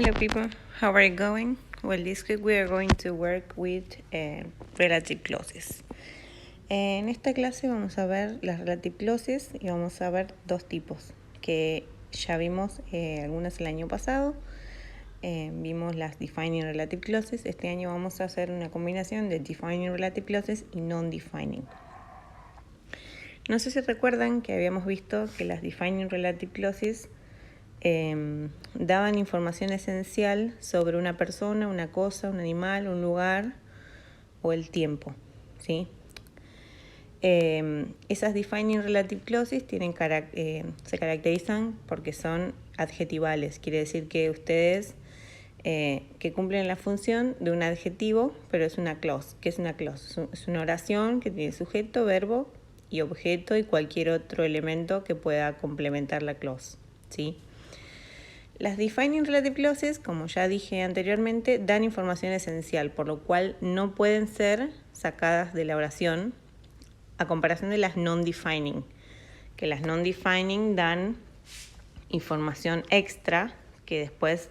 Hello people, how are you going? Well, this week we are going to work with relative clauses. En esta clase vamos a ver las relative clauses y vamos a ver dos tipos que ya vimos algunas el año pasado. Vimos las defining relative clauses. Este año vamos a hacer una combinación de defining relative clauses y non-defining. No sé si recuerdan que habíamos visto que las defining relative clauses daban información esencial sobre una persona, una cosa, un animal, un lugar o el tiempo, ¿sí? Esas defining relative clauses se caracterizan porque son adjetivales, quiere decir que ustedes que cumplen la función de un adjetivo, pero es una clause. ¿Qué es una clause? Es una oración que tiene sujeto, verbo y objeto y cualquier otro elemento que pueda complementar la clause, ¿sí? Las defining relative clauses, como ya dije anteriormente, dan información esencial, por lo cual no pueden ser sacadas de la oración, a comparación de las non-defining, que las non-defining dan información extra que después,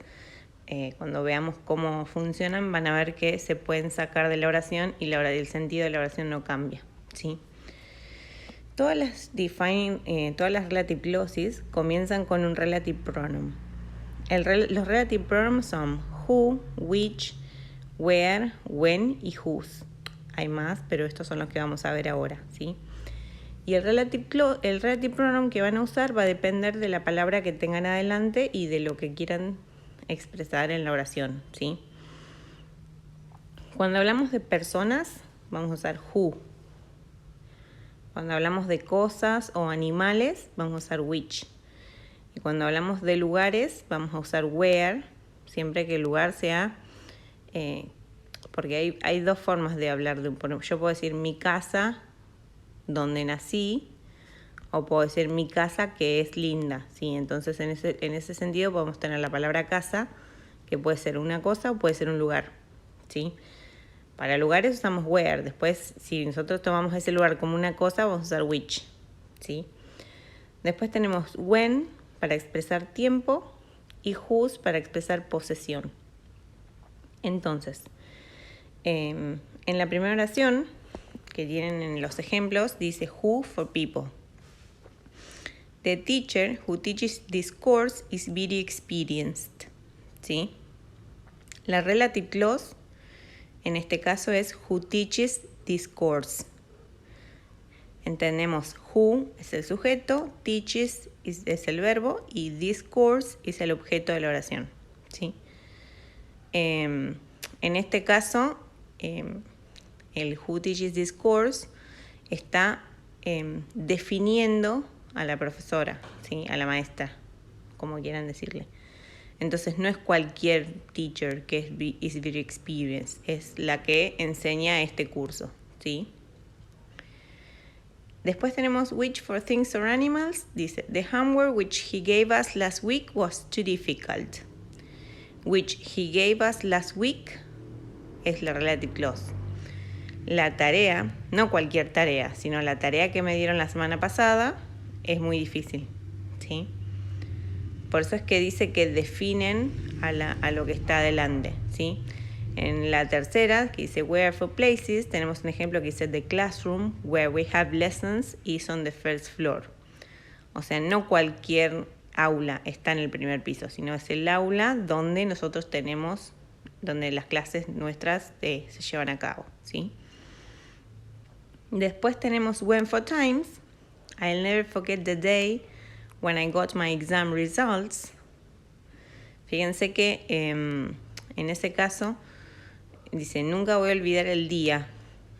cuando veamos cómo funcionan, van a ver que se pueden sacar de la oración y el sentido de la oración no cambia, ¿sí? Todas las relative clauses comienzan con un relative pronoun. Los relative pronouns son who, which, where, when y whose. Hay más, pero estos son los que vamos a ver ahora, ¿sí? Y el relative pronoun que van a usar va a depender de la palabra que tengan adelante y de lo que quieran expresar en la oración, ¿sí? Cuando hablamos de personas, vamos a usar who. Cuando hablamos de cosas o animales, vamos a usar which. Y cuando hablamos de lugares, vamos a usar where, siempre que el lugar sea, porque hay dos formas de hablar de un. Yo puedo decir mi casa, donde nací, o puedo decir mi casa que es linda, ¿sí? Entonces en ese sentido podemos tener la palabra casa, que puede ser una cosa o puede ser un lugar, ¿sí? Para lugares usamos where, después si nosotros tomamos ese lugar como una cosa, vamos a usar which, ¿sí? Después tenemos when, para expresar tiempo, y whose para expresar posesión. Entonces, en la primera oración que tienen en los ejemplos, dice who for people. The teacher who teaches this course is very experienced, ¿sí? La relative clause, en este caso, es who teaches this course. Entendemos who es el sujeto, teaches es el verbo y this course es el objeto de la oración, ¿sí? En este caso, el who teaches this course está definiendo a la profesora, ¿sí? A la maestra, como quieran decirle. Entonces no es cualquier teacher que is very experienced, es la que enseña este curso, ¿sí? Después tenemos which for things or animals. Dice, the homework which he gave us last week was too difficult. Which he gave us last week es la relative clause. La tarea, no cualquier tarea, sino la tarea que me dieron la semana pasada es muy difícil, ¿sí? Por eso es que dice que definen a lo que está adelante, ¿sí? En la tercera, que dice where for places, tenemos un ejemplo que dice the classroom where we have lessons is on the first floor. O sea, no cualquier aula está en el primer piso, sino es el aula donde nosotros tenemos, donde las clases nuestras se llevan a cabo, ¿sí? Después tenemos when for times, I'll never forget the day when I got my exam results. Fíjense que en ese caso dice, nunca voy a olvidar el día.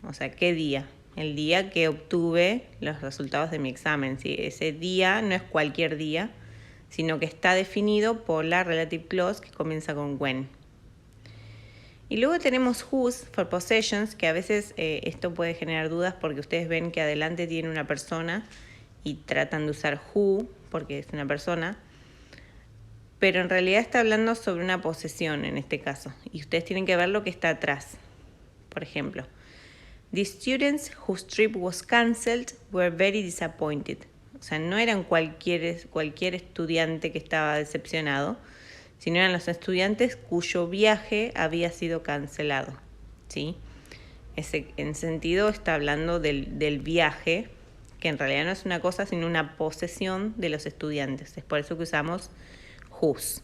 O sea, ¿qué día? El día que obtuve los resultados de mi examen, ¿sí? Ese día no es cualquier día, sino que está definido por la relative clause que comienza con when. Y luego tenemos whose for possessions, que a veces esto puede generar dudas porque ustedes ven que adelante tiene una persona y tratan de usar who porque es una persona, pero en realidad está hablando sobre una posesión en este caso, y ustedes tienen que ver lo que está atrás. Por ejemplo, the students whose trip was cancelled were very disappointed. O sea, no eran cualquier estudiante que estaba decepcionado, sino eran los estudiantes cuyo viaje había sido cancelado, ¿sí? En sentido está hablando del viaje, que en realidad no es una cosa sino una posesión de los estudiantes. Es por eso que usamos whose.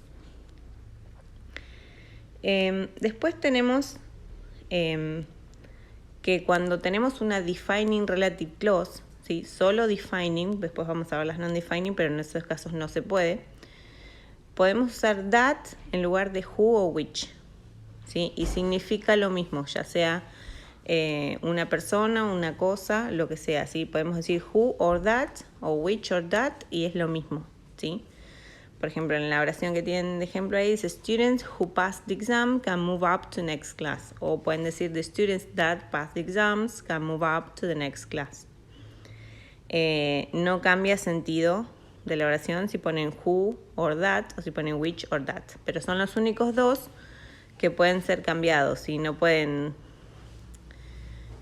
Después tenemos que cuando tenemos una defining relative clause, ¿sí? Solo defining, después vamos a ver las non-defining, pero en esos casos no se puede, podemos usar that en lugar de who o which, ¿sí? Y significa lo mismo, ya sea una persona, una cosa, lo que sea, ¿sí? Podemos decir who or that o which or that y es lo mismo, ¿sí? Por ejemplo, en la oración que tienen de ejemplo ahí dice students who pass the exam can move up to next class. O pueden decir the students that pass the exams can move up to the next class. No cambia sentido de la oración si ponen who or that o si ponen which or that. Pero son los únicos dos que pueden ser cambiados y no pueden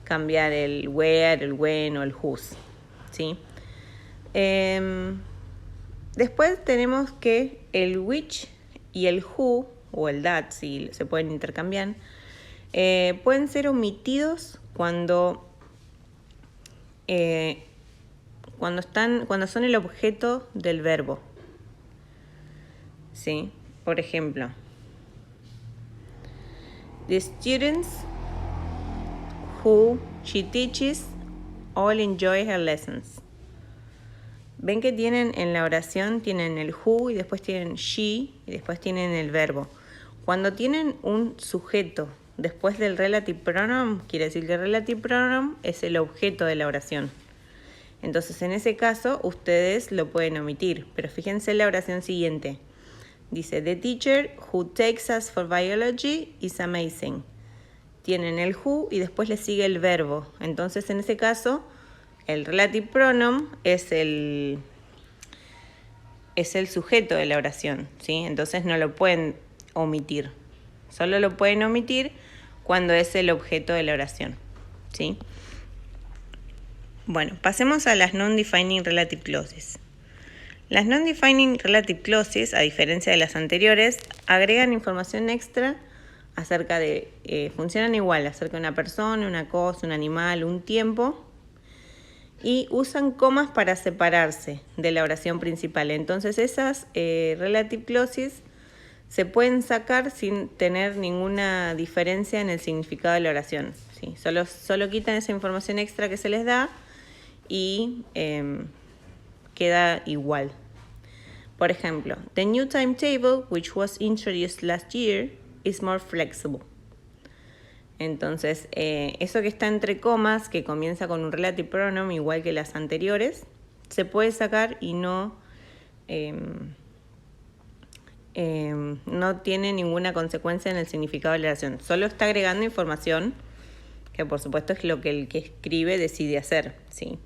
cambiar el where, el when o el whose, ¿sí? Después tenemos que el which y el who o el that, si se pueden intercambiar, pueden ser omitidos cuando son el objeto del verbo, ¿sí? Por ejemplo, the students who she teaches all enjoy her lessons. Ven que tienen en la oración, tienen el who y después tienen she y después tienen el verbo. Cuando tienen un sujeto después del relative pronoun, quiere decir que el relative pronoun es el objeto de la oración. Entonces, en ese caso, ustedes lo pueden omitir. Pero fíjense en la oración siguiente. Dice, the teacher who takes us for biology is amazing. Tienen el who y después le sigue el verbo. Entonces, en ese caso, el relative pronoun es el sujeto de la oración, ¿sí? Entonces no lo pueden omitir. Solo lo pueden omitir cuando es el objeto de la oración, ¿sí? Bueno, pasemos a las non-defining relative clauses. Las non-defining relative clauses, a diferencia de las anteriores, agregan información extra acerca de, funcionan igual, acerca de una persona, una cosa, un animal, un tiempo, y usan comas para separarse de la oración principal. Entonces esas relative clauses se pueden sacar sin tener ninguna diferencia en el significado de la oración, ¿sí? Solo quitan esa información extra que se les da y queda igual. Por ejemplo, the new timetable, which was introduced last year, is more flexible. Entonces, eso que está entre comas, que comienza con un relative pronoun igual que las anteriores, se puede sacar y no tiene ninguna consecuencia en el significado de la oración. Solo está agregando información, que por supuesto es lo que el que escribe decide hacer, ¿sí?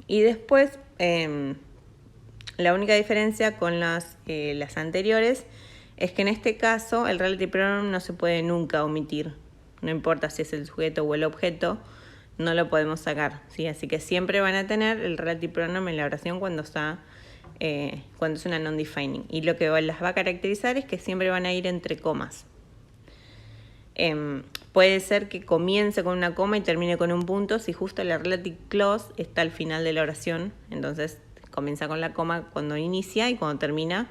Y después, la única diferencia con las anteriores es que en este caso el relative pronoun no se puede nunca omitir. No importa si es el sujeto o el objeto, no lo podemos sacar, ¿sí? Así que siempre van a tener el relative pronoun en la oración cuando es una non-defining. Y lo que las va a caracterizar es que siempre van a ir entre comas. Puede ser que comience con una coma y termine con un punto si justo la relative clause está al final de la oración. Entonces comienza con la coma cuando inicia y cuando termina,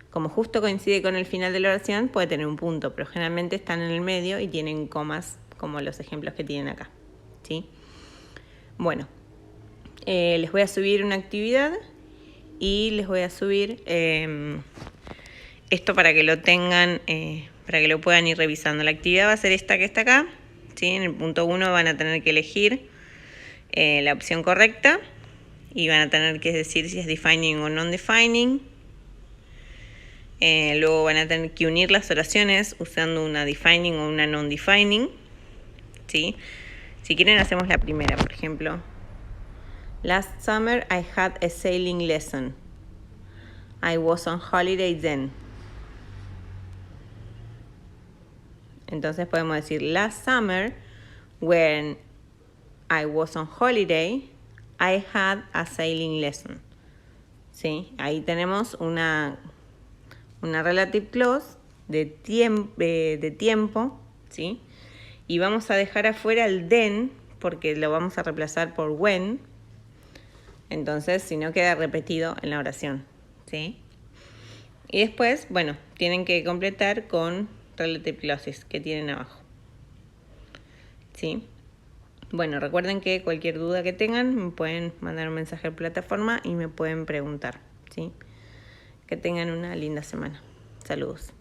como justo coincide con el final de la oración, puede tener un punto, pero generalmente están en el medio y tienen comas como los ejemplos que tienen acá, ¿sí? Bueno, les voy a subir una actividad y les voy a subir esto para que lo tengan, para que lo puedan ir revisando. La actividad va a ser esta que está acá, ¿sí? En el punto 1 van a tener que elegir la opción correcta y van a tener que decir si es defining o non-defining. Luego van a tener que unir las oraciones usando una defining o una non-defining, ¿sí? Si quieren hacemos la primera, por ejemplo. Last summer I had a sailing lesson. I was on holiday then. Entonces podemos decir last summer when I was on holiday I had a sailing lesson. ¿Sí? Ahí tenemos una una relative clause de tiempo, ¿sí? Y vamos a dejar afuera el then, porque lo vamos a reemplazar por when. Entonces, si no, queda repetido en la oración, ¿sí? Y después, bueno, tienen que completar con relative clauses que tienen abajo, ¿sí? Bueno, recuerden que cualquier duda que tengan me pueden mandar un mensaje a la plataforma y me pueden preguntar, ¿sí? Que tengan una linda semana. Saludos.